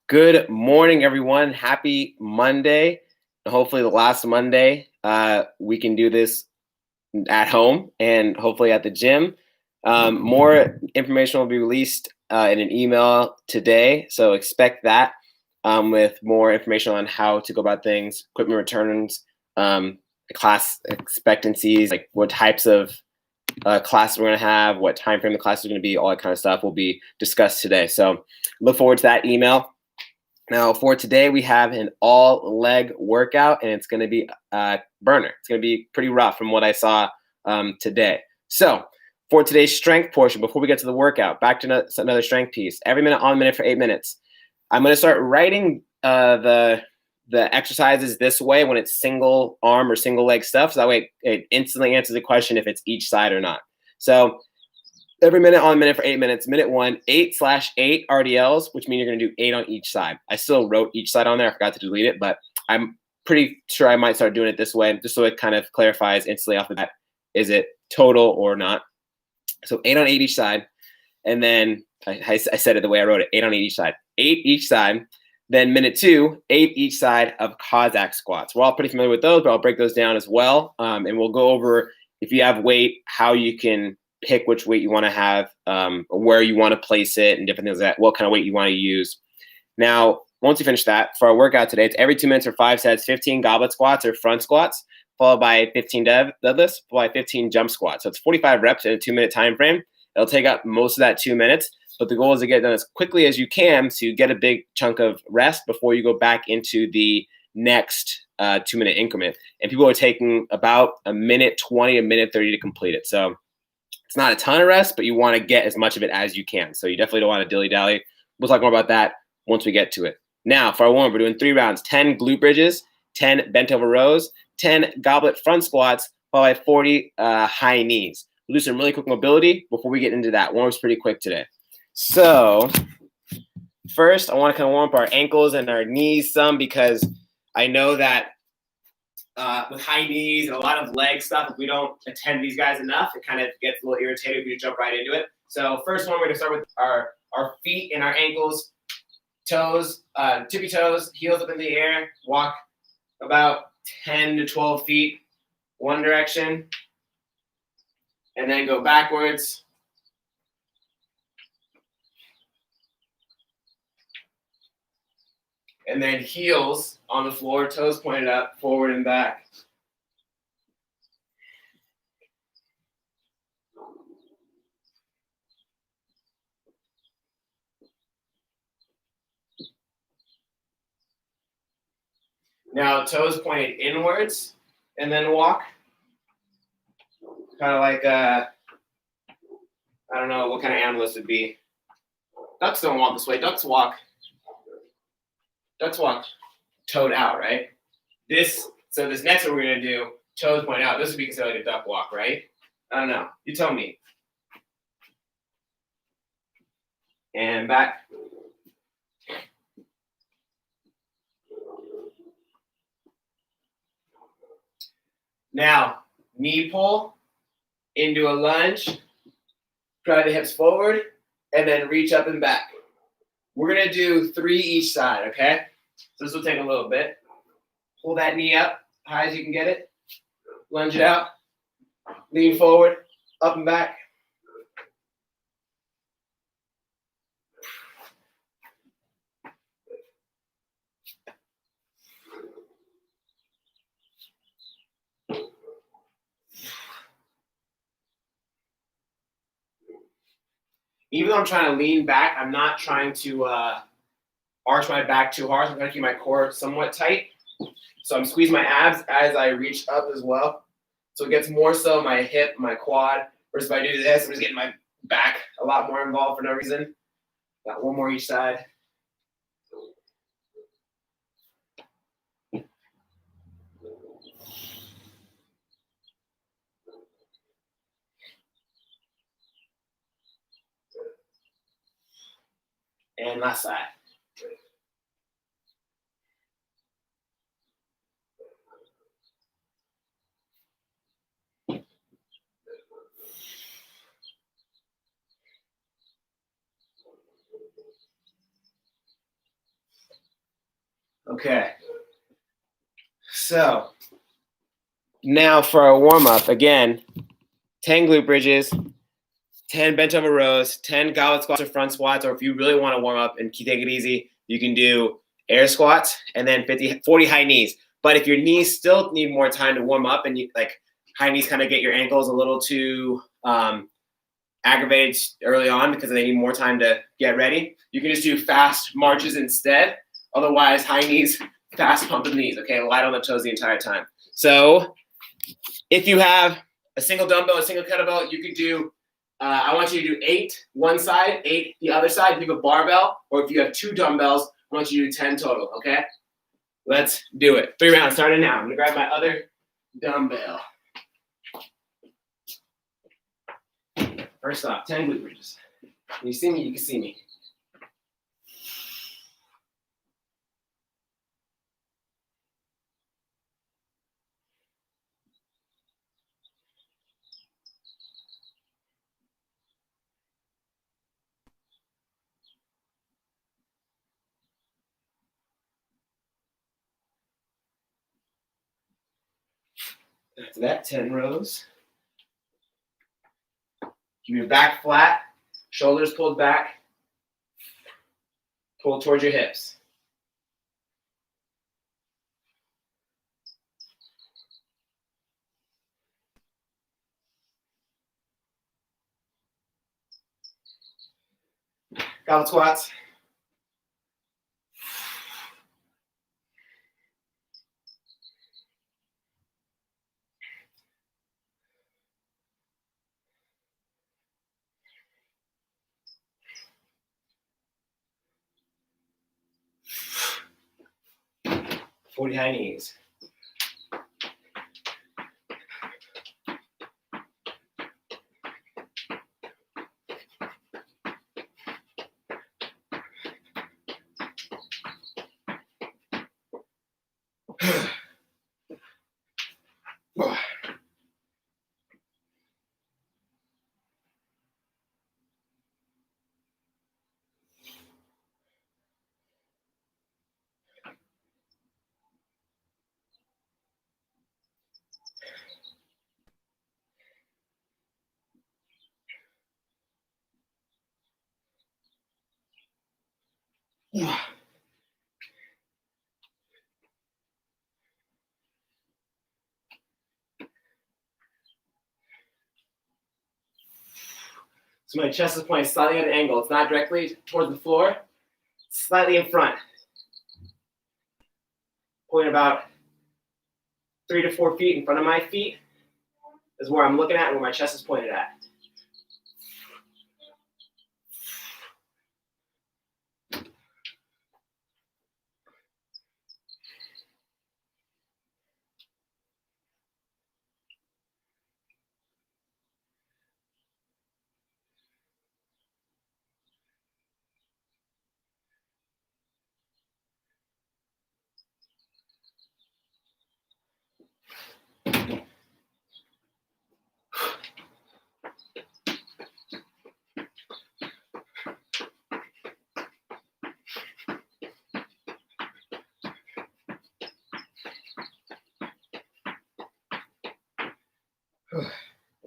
Good morning, everyone. Happy Monday. Hopefully, the last Monday, we can do this at home and hopefully at the gym. More information will be released in an email today, so expect that with more information on how to go about things, equipment returns, class expectancies, like what types of classes we're going to have, what time frame the class is going to be, all that kind of stuff will be discussed today. So look forward to that email. Now, for today, we have an all-leg workout, and it's going to be burner. It's going to be pretty rough from what I saw today. So for today's strength portion, before we get to the workout, back to another strength piece. Every minute on minute for 8 minutes. I'm going to start writing the exercises this way when it's single arm or single leg stuff. So that way it instantly answers the question if it's each side or not. So every minute on minute for 8 minutes. Minute 1, 8/8 RDLs, which means you're going to do 8 on each side. I still wrote each side on there. I forgot to delete it, but I'm pretty sure I might start doing it this way, just so it kind of clarifies instantly off the bat, is it total or not? So 8 on 8 each side. And then I said it the way I wrote it, 8 on 8 each side. 8 each side. Then minute 2, 8 each side of Cossack squats. We're all pretty familiar with those, but I'll break those down as well. And we'll go over, if you have weight, how you can pick which weight you want to have, where you want to place it, and different things like that, what kind of weight you want to use. Now, once you finish that, for our workout today, it's every 2 minutes for 5 sets, 15 goblet squats or front squats, followed by 15 deadlifts, followed by 15 jump squats. So it's 45 reps in a 2-minute time frame. It'll take up most of that 2 minutes, but the goal is to get it done as quickly as you can so you get a big chunk of rest before you go back into the next 2-minute increment. And people are taking about a minute 20, a minute 30 to complete it. So it's not a ton of rest, but you want to get as much of it as you can. So you definitely don't want to dilly-dally. We'll talk more about that once we get to it. Now, for our warm, we're doing 3 rounds, 10 glute bridges, 10 bent over rows, 10 goblet front squats, followed by 40 high knees. We'll do some really quick mobility before we get into that. Warm-up's pretty quick today. So first, I want to kind of warm up our ankles and our knees some, because I know that with high knees and a lot of leg stuff, if we don't attend these guys enough, it kind of gets a little irritated if we jump right into it. So first one, we're going to start with our feet and our ankles, toes, tippy toes, heels up in the air, walk about 10 to 12 feet one direction, and then go backwards. And then heels on the floor, toes pointed up, forward and back. Now toes pointed inwards, and then walk. Kind of like, I don't know what kind of animal this would be. Ducks don't walk this way. Ducks walk toed out, right? So this next one we're going to do, toes point out. This would be considered like a duck walk, right? I don't know. You tell me. And back. Now, knee pull into a lunge. Drive the hips forward, and then reach up and back. We're going to do 3 each side, okay? So this will take a little bit. Pull that knee up, high as you can get it. Lunge it out. Lean forward, up and back. Even though I'm trying to lean back, I'm not trying to arch my back too hard. I'm trying to keep my core somewhat tight. So I'm squeezing my abs as I reach up as well. So it gets more so my hip, my quad. Versus if I do this, I'm just getting my back a lot more involved for no reason. Got 1 more each side. And last side. Okay. So now for our warm-up, again, 10 glute bridges, 10 bent over rows, 10 goblet squats or front squats, or if you really want to warm up and take it easy, you can do air squats and then 40 high knees. But if your knees still need more time to warm up and you like high knees kind of get your ankles a little too aggravated early on because they need more time to get ready, you can just do fast marches instead. Otherwise, high knees, fast pump of the knees. Okay, light on the toes the entire time. So if you have a single dumbbell, a single kettlebell, you could do, I want you to do 8 one side, 8 the other side. If you have a barbell, or if you have 2 dumbbells, I want you to do 10 total, okay? Let's do it. 3 rounds, starting now. I'm gonna grab my other dumbbell. First off, 10 glute bridges. Can you see me? You can see me. After that, 10 rows. Keep your back flat, shoulders pulled back, pull towards your hips. Goblet squats. Forty high knees. So my chest is pointing slightly at an angle. It's not directly towards the floor, slightly in front. Point about 3 to 4 feet in front of my feet is where I'm looking at and where my chest is pointed at.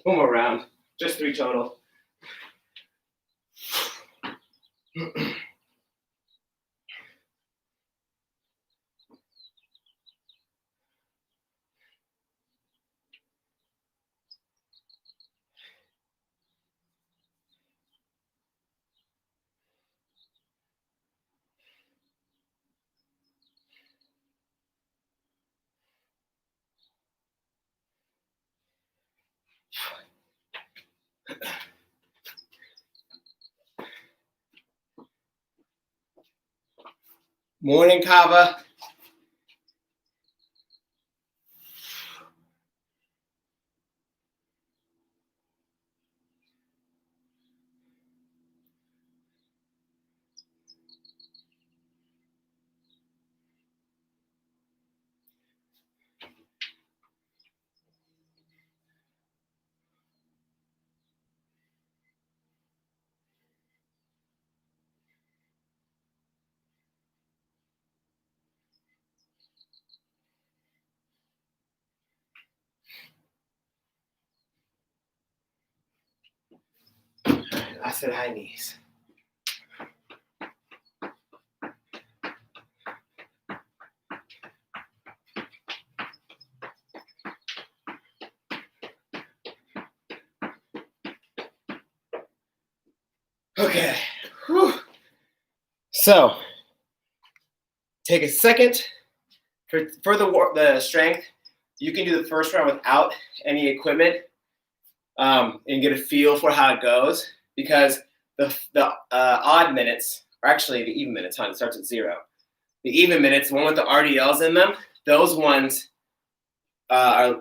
One more round, just 3 total. Morning, Kava. I said high knees. Okay. Whew. So take a second for the strength. You can do the first round without any equipment and get a feel for how it goes, because the odd minutes, or actually the even minutes, it starts at 0. The even minutes, the one with the RDLs in them, those ones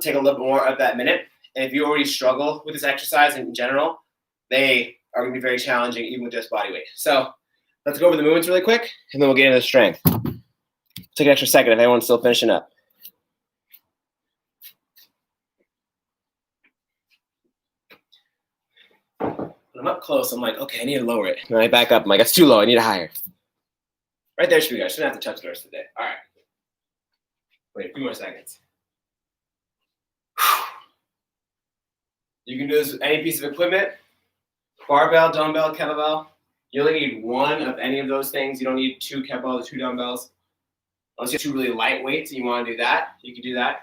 take a little more of that minute. And if you already struggle with this exercise in general, they are going to be very challenging even with just body weight. So let's go over the movements really quick, and then we'll get into the strength. Take an extra second if anyone's still finishing up. When I'm up close, I'm like, okay, I need to lower it. And I back up, I'm like, that's too low, I need it higher. Right there should be good. I shouldn't have to touch the rest of the day. All right. Wait, a few more seconds. You can do this with any piece of equipment. Barbell, dumbbell, kettlebell. You only need one of any of those things. You don't need 2 kettlebells or 2 dumbbells. Unless you have 2 really light weights and you want to do that, you can do that.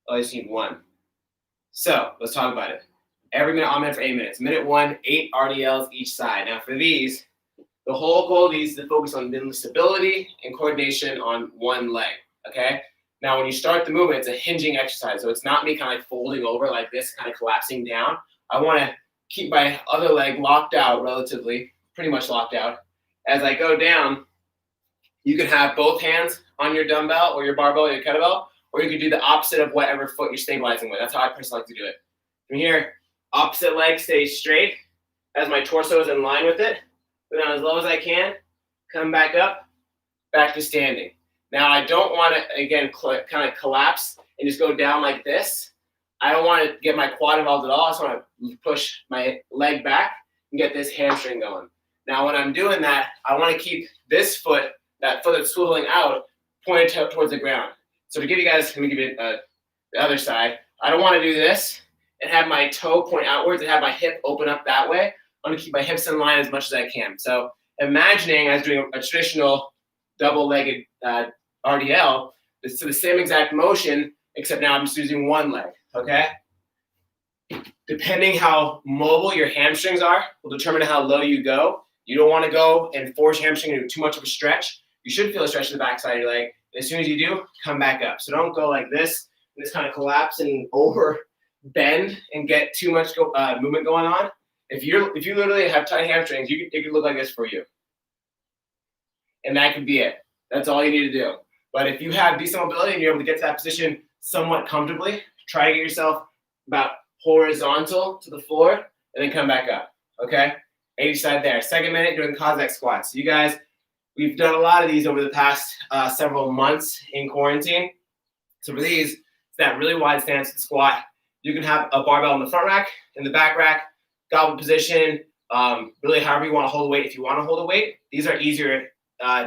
Oh, you just need 1. So let's talk about it. Every minute, on minute for 8 minutes. Minute 1, 8 RDLs each side. Now for these, the whole goal of these is to focus on mental stability and coordination on one leg, okay? Now when you start the movement, it's a hinging exercise. So it's not me kind of like folding over like this, kind of collapsing down. I want to keep my other leg locked out relatively, pretty much locked out. As I go down, you can have both hands on your dumbbell or your barbell or your kettlebell, or you can do the opposite of whatever foot you're stabilizing with. That's how I personally like to do it. From here, opposite leg stays straight as my torso is in line with it. Go down as low as I can, come back up, back to standing. Now I don't want to, again, kind of collapse and just go down like this. I don't want to get my quad involved at all. I just want to push my leg back and get this hamstring going. Now when I'm doing that, I want to keep this foot, that foot that's swiveling out, pointed towards the ground. So to give you guys, let me give you the other side. I don't want to do this and have my toe point outwards and have my hip open up that way. I want to keep my hips in line as much as I can. So imagining I was doing a traditional double-legged RDL, it's the same exact motion, except now I'm just using one leg, okay? Depending how mobile your hamstrings are will determine how low you go. You don't want to go and force your hamstring into too much of a stretch. You should feel a stretch in the backside of your leg. As soon as you do, come back up. So don't go like this and just kind of collapse and over bend and get too much movement going on. If you literally have tight hamstrings, it could look like this for you. And that could be it. That's all you need to do. But if you have decent mobility and you're able to get to that position somewhat comfortably, try to get yourself about horizontal to the floor and then come back up, okay? Each side there. Second minute, doing Cossack squats. You guys, we've done a lot of these over the past several months in quarantine. So for these, it's that really wide stance squat. You can have a barbell in the front rack, in the back rack, goblet position, really however you want to hold a weight. If you want to hold a weight, these are easier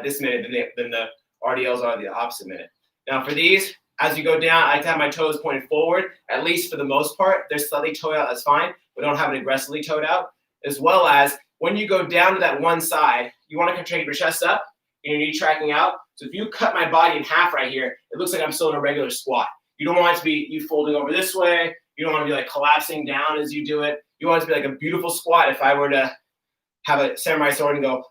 this minute than the RDLs are the opposite minute. Now for these, as you go down, I like to have my toes pointed forward, at least for the most part. They're slightly toed out, that's fine, but don't have it aggressively toed out. As well as when you go down to that one side, you want to contract your chest up and your knee tracking out. So if you cut my body in half right here, it looks like I'm still in a regular squat. You don't want it to be you folding over this way. You don't want to be like collapsing down as you do it. You want it to be like a beautiful squat. If I were to have a samurai sword and go,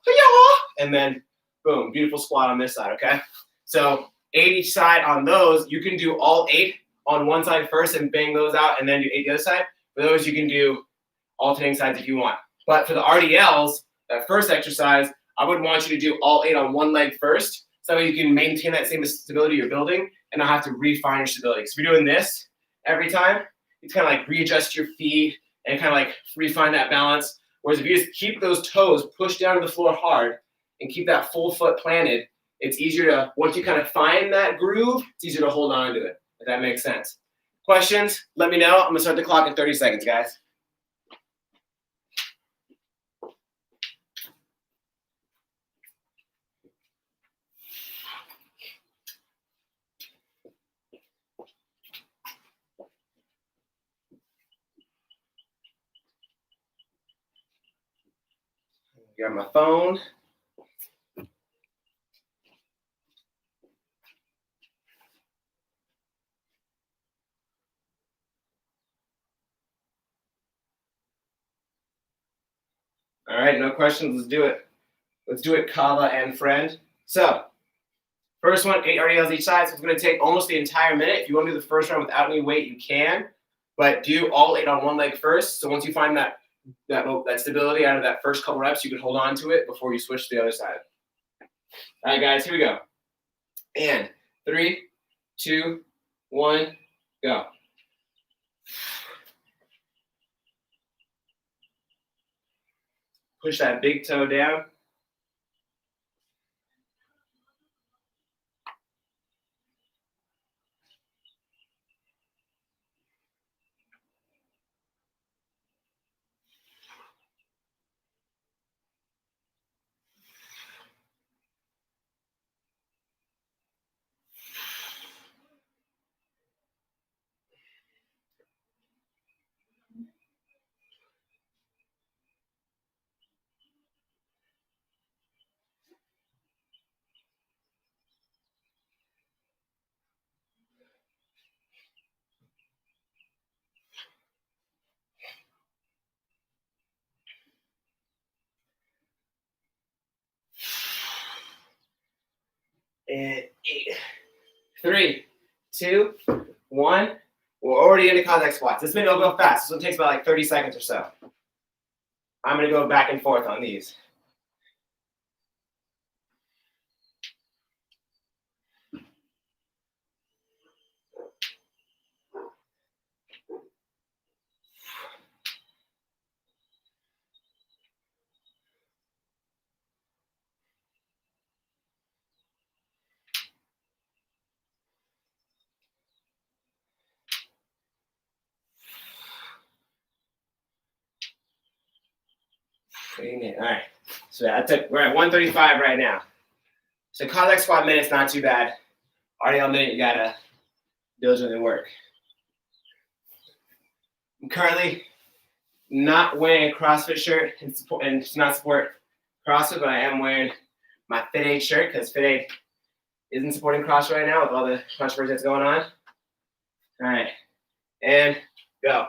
and then boom, beautiful squat on this side, okay? So 8 each side on those. You can do all 8 on one side first and bang those out and then do 8 the other side. For those, you can do alternating sides if you want. But for the RDLs, that first exercise, I would want you to do all 8 on one leg first, so that you can maintain that same stability you're building and not have to refine your stability. Because if you're doing this every time, you kind of like readjust your feet and kind of like refine that balance. Whereas if you just keep those toes pushed down to the floor hard and keep that full foot planted, it's easier to, once you kind of find that groove, it's easier to hold on to it, if that makes sense. Questions? Let me know. I'm going to start the clock in 30 seconds, guys. Grab my phone. All right, no questions. Let's do it. Let's do it, Kava and friend. So, first one, 8 RDLs each side. So it's going to take almost the entire minute. If you want to do the first round without any weight, you can. But do all 8 on one leg first. So once you find that stability out of that first couple reps, you can hold on to it before you switch to the other side. All right, guys, here we go. And 3, 2, 1, go. Push that big toe down. And 8, 3, 2, 1. We're already into Convex Squats. This minute will go fast. This one takes about like 30 seconds or so. I'm going to go back and forth on these. All right. So we're at 135 right now. So Cossack squat minute's not too bad. RDL minute, you gotta diligently work. I'm currently not wearing a CrossFit shirt and to not support CrossFit, but I am wearing my Fit Aid shirt because Fit Aid isn't supporting CrossFit right now with all the controversy that's going on. All right, and go.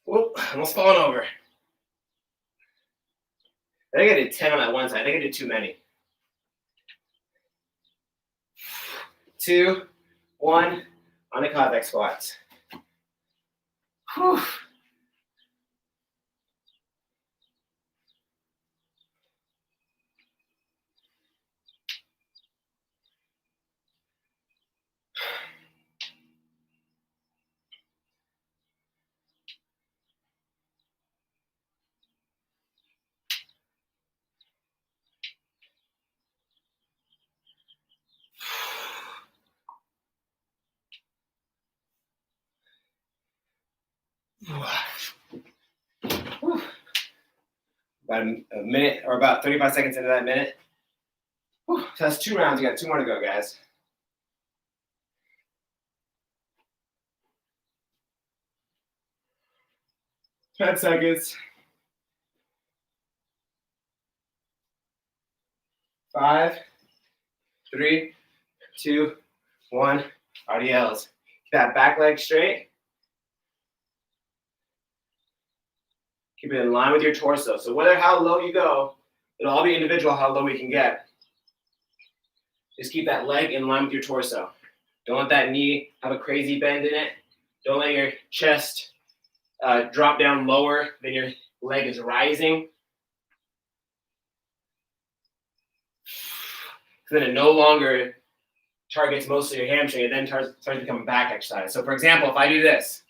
Whoop, almost falling over. I think I did 10 on that one side. I think I did too many. 2, 1, on the Convex squats. Whew. About a minute or about 35 seconds into that minute. Whew. So that's 2 rounds. You got 2 more to go, guys. Ten seconds. 5, 3, 2, 1. RDLs. Keep that back leg straight. Keep it in line with your torso. So whether how low you go, it'll all be individual how low we can get. Just keep that leg in line with your torso. Don't let that knee have a crazy bend in it. Don't let your chest drop down lower than your leg is rising. So then it no longer targets mostly your hamstring. It then starts to become a back exercise. So for example, if I do this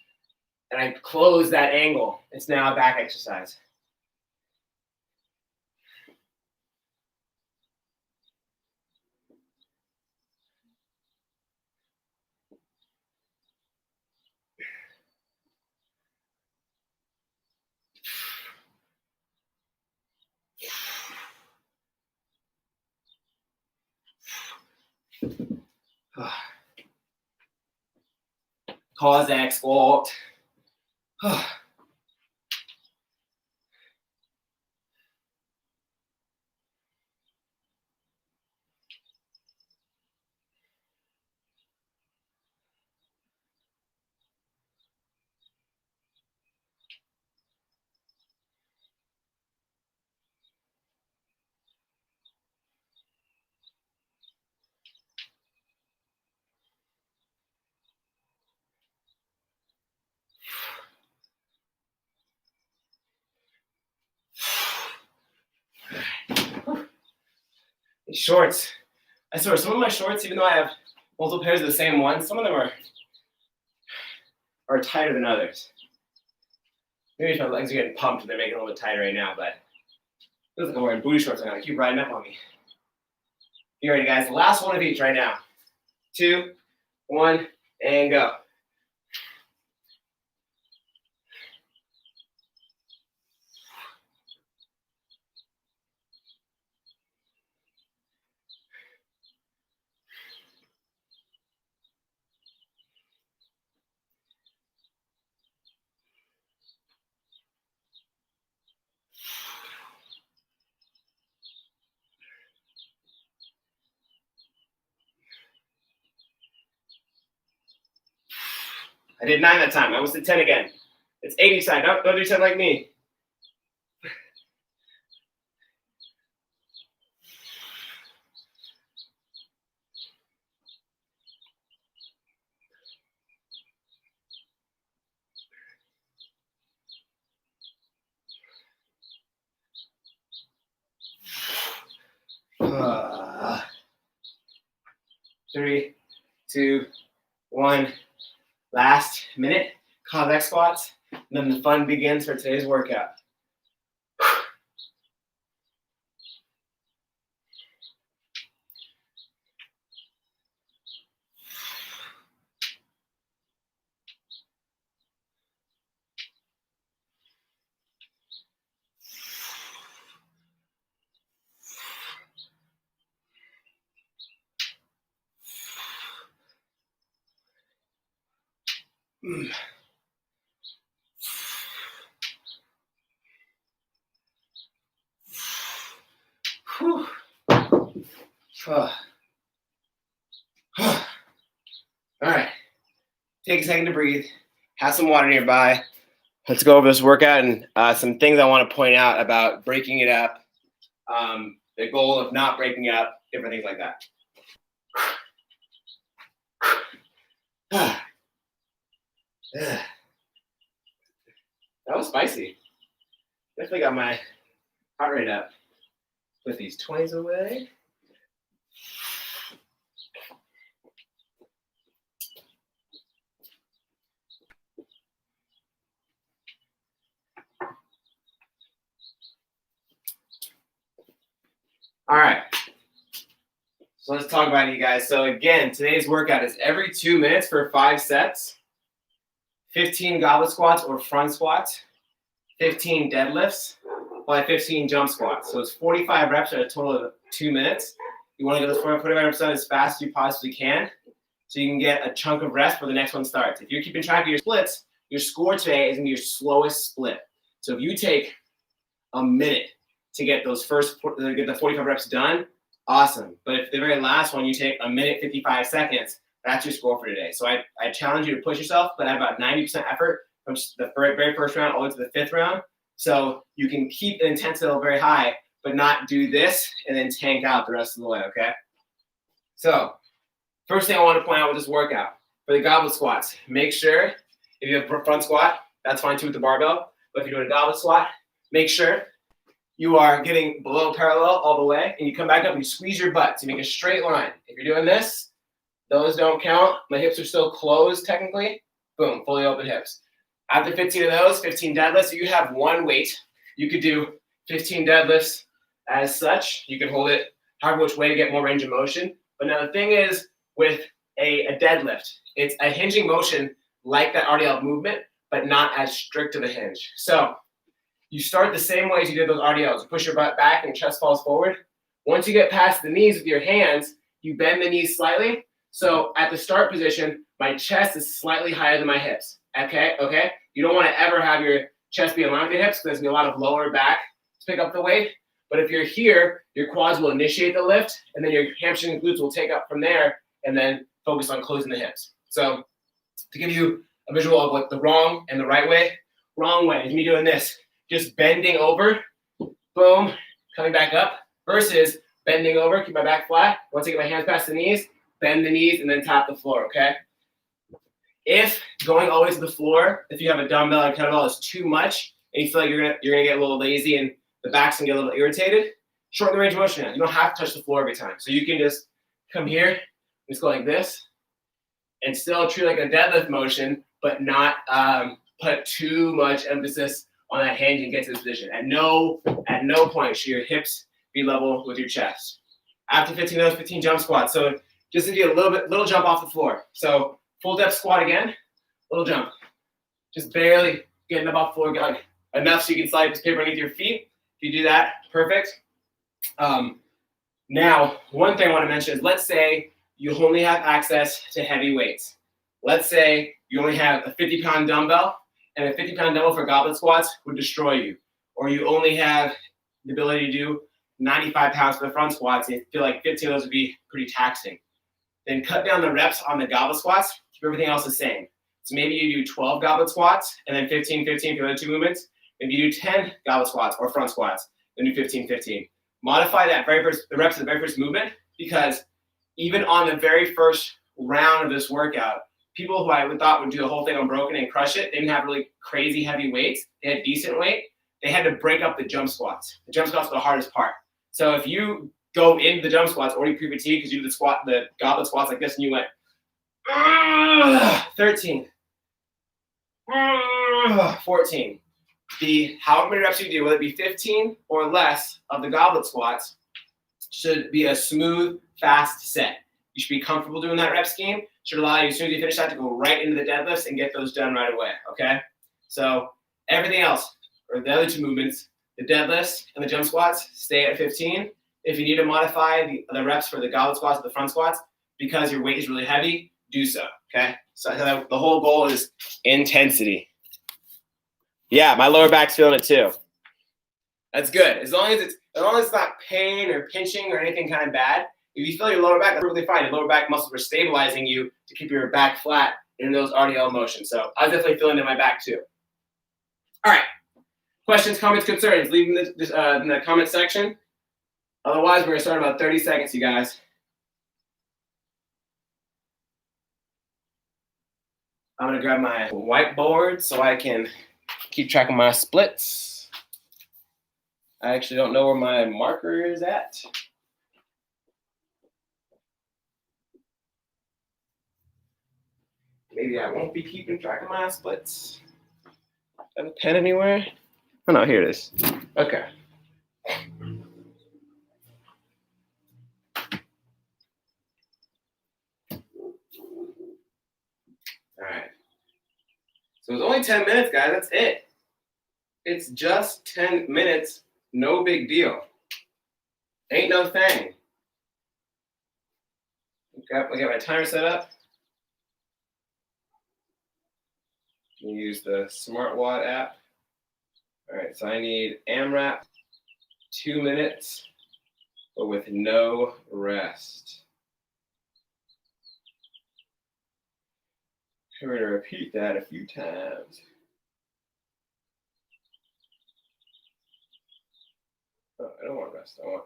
and I close that angle, it's now a back exercise. Cossack squat. These shorts. I swear, some of my shorts, even though I have multiple pairs of the same one, some of them are tighter than others. Maybe if my legs are getting pumped and they're making it a little bit tighter right now, but it feels like I'm wearing booty shorts right now. They keep riding up on me. You ready, guys? The last one of each right now. 2, 1, and go. I did 9 that time. I almost did 10 again. It's 80 side. Don't do 10 like me. Three, 2, 1. Last minute. Convex squats. And then the fun begins for today's workout. All right, take a second to breathe, have some water nearby. Let's go over this workout and some things I want to point out about breaking it up, the goal of not breaking up, different things like that. That was spicy. Definitely got my heart rate up. Put these 20s away. All right. So let's talk about it, you guys. So again, today's workout is every 2 minutes for 5 sets. 15 goblet squats or front squats. 15 deadlifts. By 15 jump squats. So it's 45 reps at a total of 2 minutes. You want to get those 45 reps done as fast as you possibly can so you can get a chunk of rest before the next one starts. If you're keeping track of your splits, your score today is going to be your slowest split. So if you take a minute to get those get the 45 reps done, awesome. But if the very last one you take a minute 55 seconds, that's your score for today. So I challenge you to push yourself, but at about 90% effort from the very first round all the way to the 5th round. So you can keep the intensity level very high, but not do this and then tank out the rest of the way, okay? So first thing I want to point out with this workout, for the goblet squats, make sure if you have a front squat, that's fine too with the barbell, but if you're doing a goblet squat, Make sure you are getting below parallel all the way, and you come back up and you squeeze your butt. So you make a straight line. If you're doing this, those don't count. My hips are still closed technically. Boom, fully open hips. After 15 of those, 15 deadlifts. So you have one weight. You could do 15 deadlifts as such. You can hold it however which way to get more range of motion. But now the thing is with a deadlift, it's a hinging motion like that RDL movement, but not as strict of a hinge. So you start the same way as you did those RDLs. You push your butt back and your chest falls forward. Once you get past the knees with your hands, you bend the knees slightly. So at the start position, my chest is slightly higher than my hips. Okay? You don't want to ever have your chest be in line with your hips because there's going to be a lot of lower back to pick up the weight. But if you're here, your quads will initiate the lift, and then your hamstring and glutes will take up from there, and then focus on closing the hips. So to give you a visual of what the wrong and the right way is me doing this. Just bending over, boom, coming back up, versus bending over, keep my back flat. Once I get my hands past the knees, bend the knees and then tap the floor, okay? If going always to the floor, if you have a dumbbell or kettlebell is too much, and you feel like you're gonna get a little lazy and the back's gonna get a little irritated, shorten the range of motion now. You don't have to touch the floor every time. So you can just come here, just go like this, and still treat like a deadlift motion, but not put too much emphasis on that hinge and get to this position. At no point should your hips be level with your chest. After 15 of those, 15 jump squats. So just to get a little jump off the floor. So full depth squat again, little jump. Just barely getting up off the floor, like enough so you can slide this paper underneath your feet. If you do that, perfect. Now, one thing I want to mention is, let's say you only have access to heavy weights. Let's say you only have a 50-pound dumbbell, and a 50-pound dumbbell for goblet squats would destroy you. Or you only have the ability to do 95 pounds for the front squats, and you feel like 15 of those would be pretty taxing. Then cut down the reps on the goblet squats, keep everything else the same. So maybe you do 12 goblet squats, and then 15, 15 for the other two movements. Maybe you do 10 goblet squats or front squats, then do 15, 15. Modify the reps of the very first movement, because even on the very first round of this workout, people who I would thought would do the whole thing unbroken and crush it, they didn't have really crazy heavy weights. They had decent weight. They had to break up the jump squats. The jump squats are the hardest part. So if you go into the jump squats already pre-fatigued because you do the goblet squats like this, and you went 13, 14. However many reps you do, whether it be 15 or less of the goblet squats, should be a smooth, fast set. You should be comfortable doing that rep scheme. Should allow you, as soon as you finish that, to go right into the deadlifts and get those done right away, okay? So everything else, or the other two movements, the deadlifts and the jump squats, stay at 15. If you need to modify the reps for the goblet squats or the front squats because your weight is really heavy, do so, okay? So the whole goal is intensity. Yeah, my lower back's feeling it too. That's good. As long as it's not pain or pinching or anything kind of bad. If you feel your lower back, that's perfectly fine. Your lower back muscles are stabilizing you to keep your back flat in those RDL motions. So I was definitely feeling it in my back too. All right. Questions, comments, concerns, leave them in the comment section. Otherwise, we're going to start in about 30 seconds, you guys. I'm going to grab my whiteboard so I can keep track of my splits. I actually don't know where my marker is at. Maybe I won't be keeping track of my splits. Have a pen anywhere? Oh no, here it is. Okay. All right. So it's only 10 minutes, guys. That's it. It's just 10 minutes. No big deal. Ain't no thing. Okay, I got my timer set up. You use the SmartWatt app. All right, so I need AMRAP 2 minutes, but with no rest. We're going to repeat that a few times. Oh, I don't want rest. I want.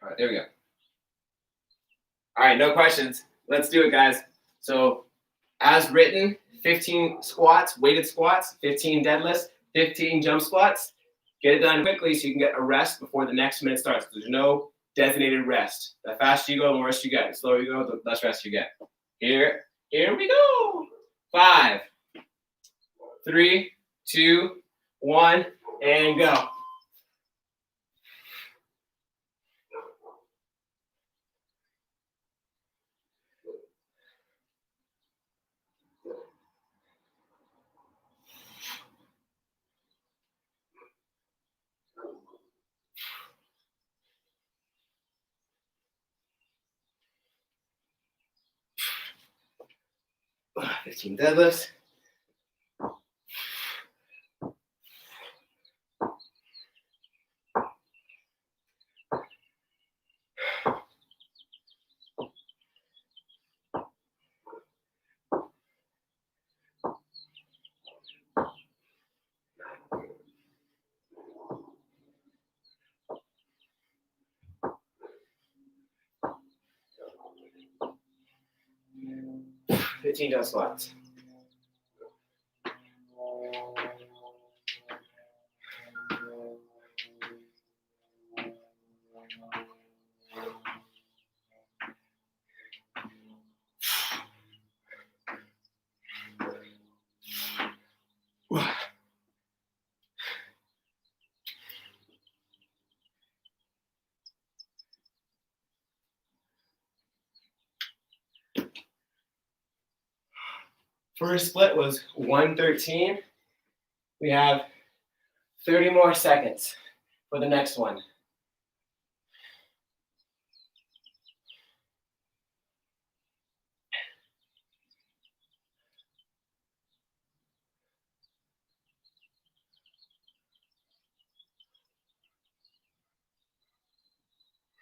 All right, there we go. All right, no questions. Let's do it, guys. So as written, 15 squats, weighted squats, 15 deadlifts, 15 jump squats. Get it done quickly so you can get a rest before the next minute starts. There's no designated rest. The faster you go, the more rest you get. The slower you go, the less rest you get. Here we go. 5, 3, 2, 1, and go. Uh, 15 deadlifts. Fifteen jump squats. First split was 113. We have 30 more seconds for the next one.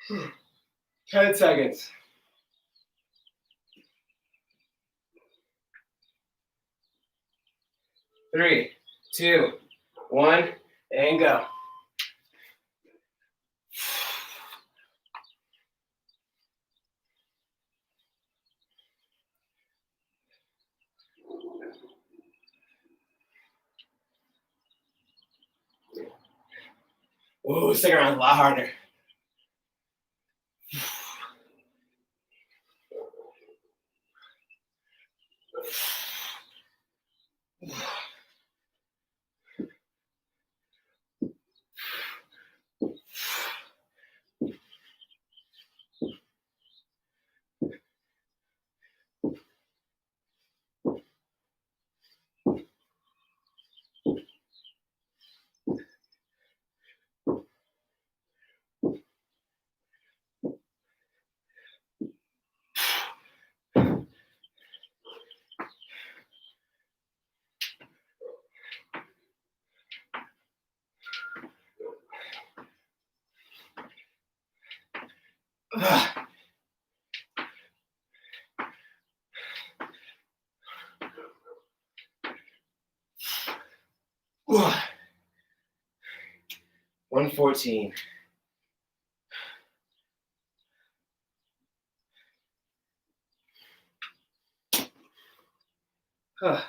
Hmm. 10 seconds. 3, 2, 1, and go. Ooh, second round's a lot harder. Ugh. 114. That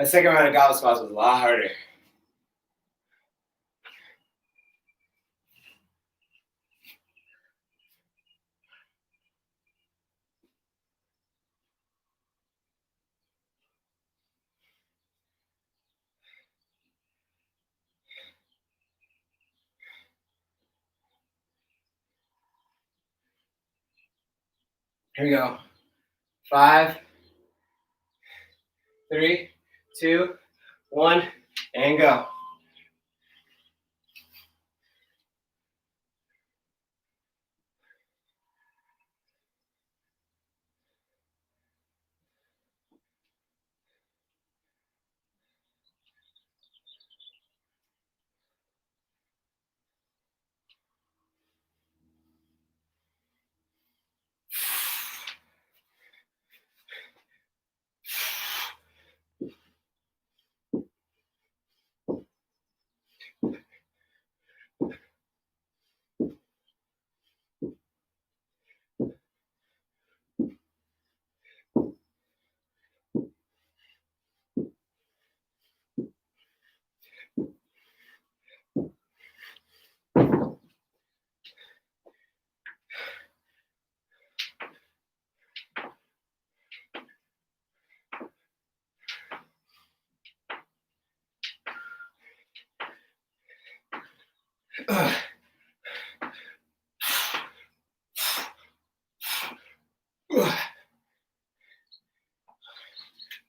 second round of goblet squats was a lot harder. Here we go. 5, 3, 2, 1, and go.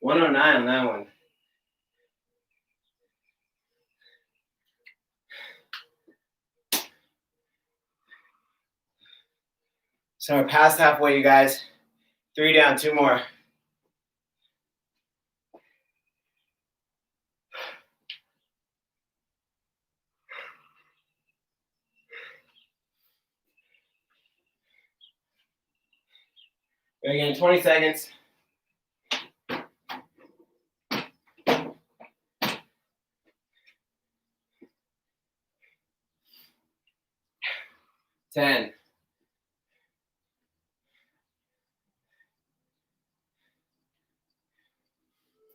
109 on that one. So we're past halfway, you guys. 3 down, 2 more. Again, 20 seconds. Ten.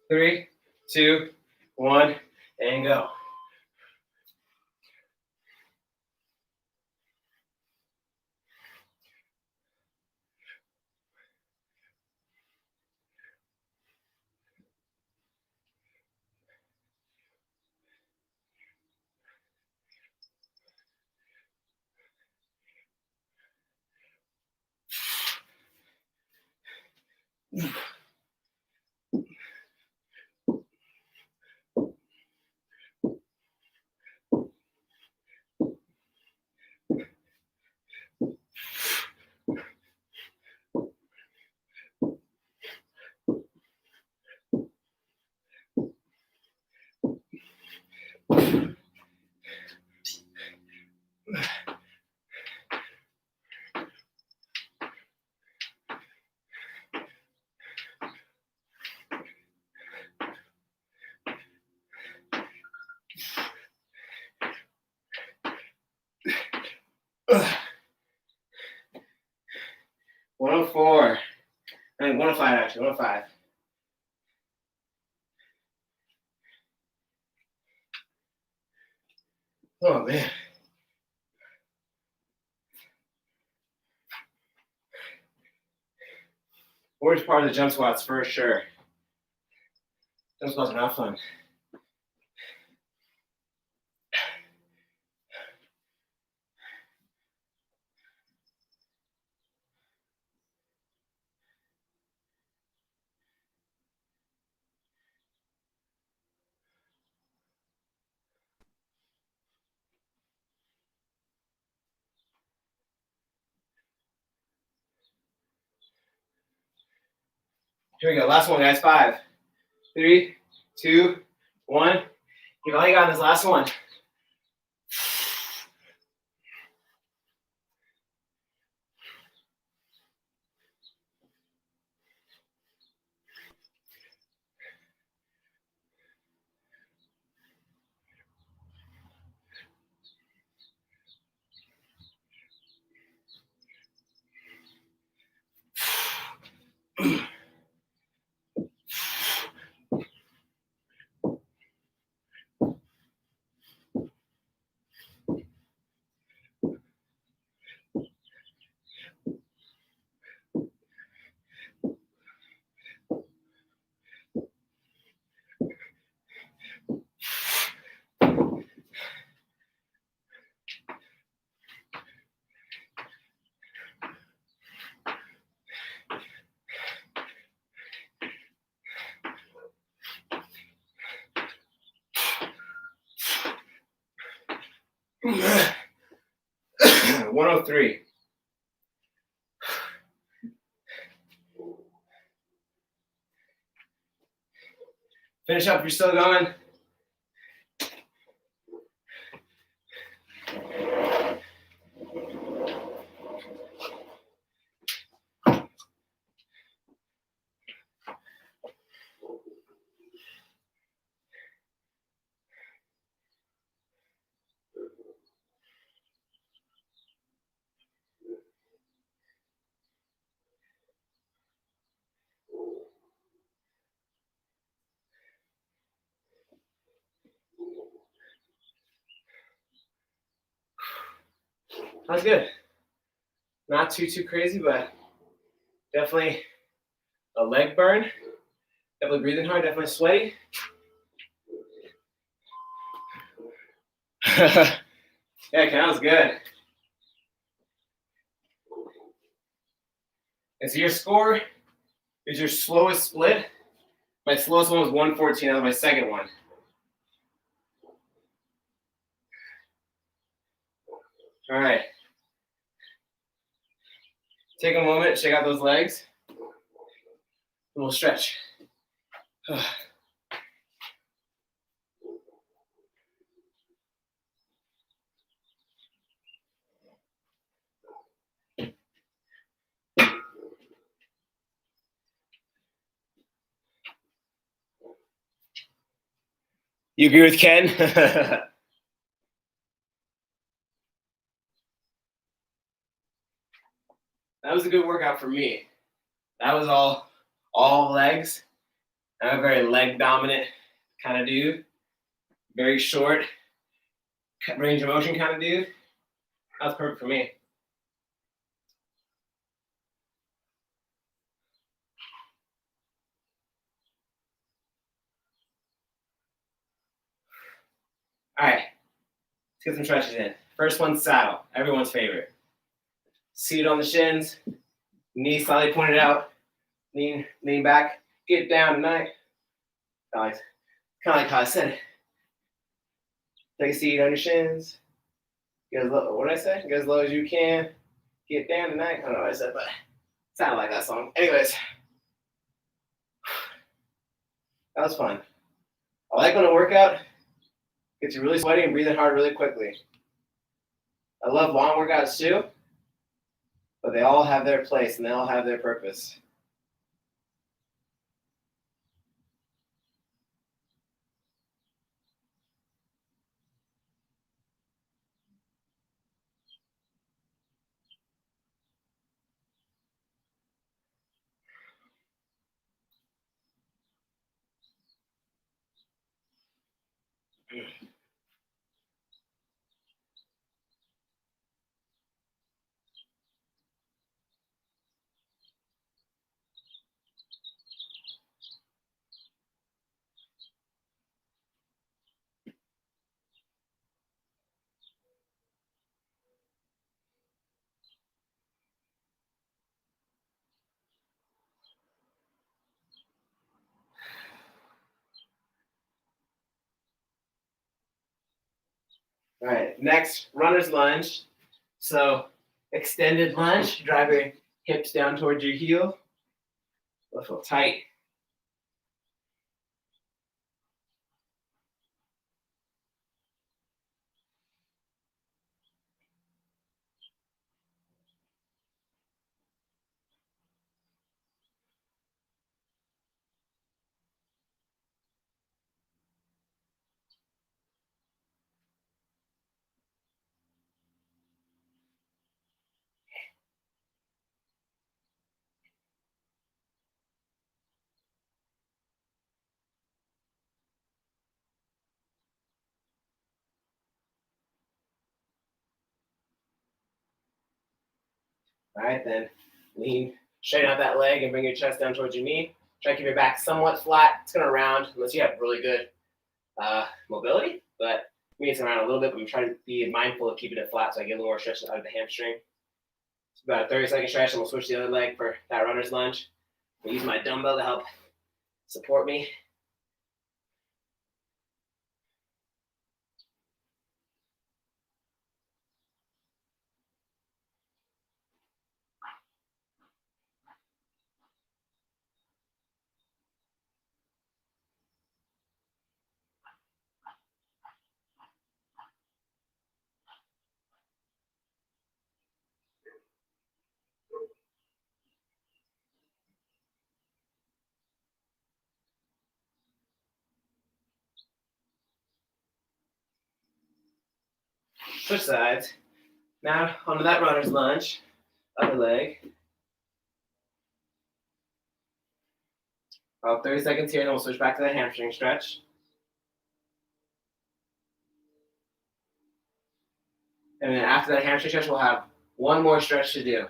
3, 2, 1, and go. Ugh. 104. I mean, 105 actually, 105. Oh, man. Worst part of the jump squats for sure. Jump squats are not fun. Here we go. Last one, guys. 5, 3, 2, 1. Give all you got in this last one. Mm. 103. Finish up if you're still going. That's good. Not too crazy, but definitely a leg burn. Definitely breathing hard, definitely sweaty. Yeah, that was good. And so your score is your slowest split. My slowest one was 114. That was my second one. All right. Take a moment, check out those legs. A little stretch. You agree with Ken? That was a good workout for me. That was all legs. I'm a very leg dominant kind of dude. Very short range of motion kind of dude. That was perfect for me. All right, let's get some stretches in. First one, saddle. Everyone's favorite. Seated on the shins, knees slightly pointed out, lean back, get down tonight. Kind of like how I said it. Take a seat on your shins. Get as low, what did I say? Get as low as you can. Get down tonight. I don't know what I said, but it sounded like that song. Anyways, that was fun. I like when a workout gets you really sweaty and breathing hard really quickly. I love long workouts too, but they all have their place and they all have their purpose. All right, next, runner's lunge. So extended lunge, drive your hips down towards your heel. A little tight. All right, then lean, straighten out that leg and bring your chest down towards your knee. Try to keep your back somewhat flat. It's gonna round unless you have really good mobility, but me it's around a little bit, but I'm trying to be mindful of keeping it flat so I get a little more stretch out of the hamstring. It's about a 30-second stretch, and we'll switch to the other leg for that runner's lunge. I'll use my dumbbell to help support me. Switch sides. Now onto that runner's lunge, other leg. About 30 seconds here, and then we'll switch back to the hamstring stretch. And then after that hamstring stretch, we'll have one more stretch to do.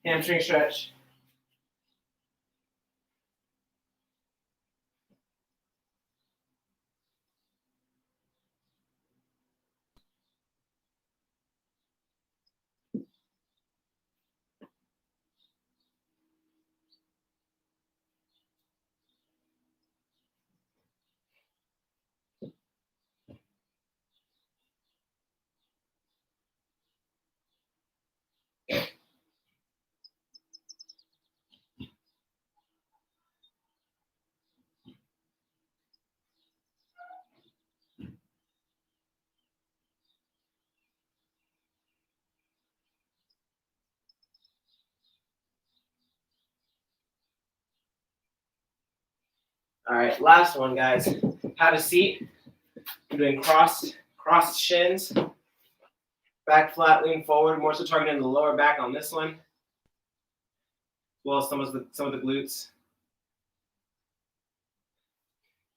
Hamstring stretch. All right, last one, guys. Have a seat. I'm doing crossed shins. Back flat, lean forward. More so targeting the lower back on this one, as well as some of the glutes.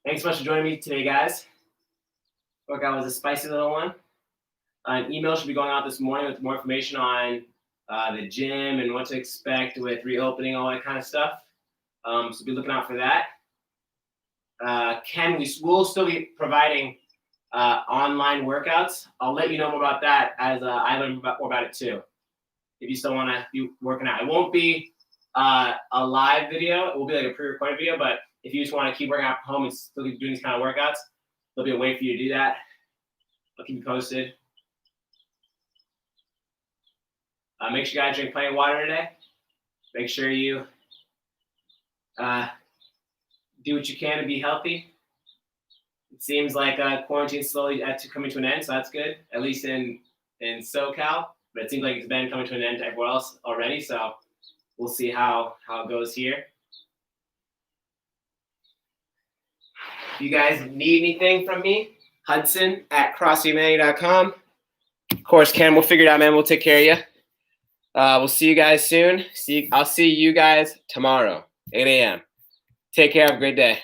Thanks so much for joining me today, guys. Workout was a spicy little one. An email should be going out this morning with more information on the gym and what to expect with reopening, all that kind of stuff. So be looking out for that. Ken, will still be providing online workouts. I'll let you know more about that as I learn more about it too. If you still want to be working out, it won't be a live video. It will be like a pre-recorded video. But if you just want to keep working out from home and still keep doing these kind of workouts, there'll be a way for you to do that. I'll keep you posted. Make sure you guys drink plenty of water today. Make sure you do what you can to be healthy. It seems like quarantine's slowly coming to an end, so that's good, at least in SoCal. But it seems like it's been coming to an end to everywhere else already, so we'll see how it goes here. If you guys need anything from me, Hudson@CrossFitHumanity.com. Of course, Ken, we'll figure it out, man. We'll take care of you. We'll see you guys soon. I'll see you guys tomorrow, 8 a.m. Take care. Have a great day.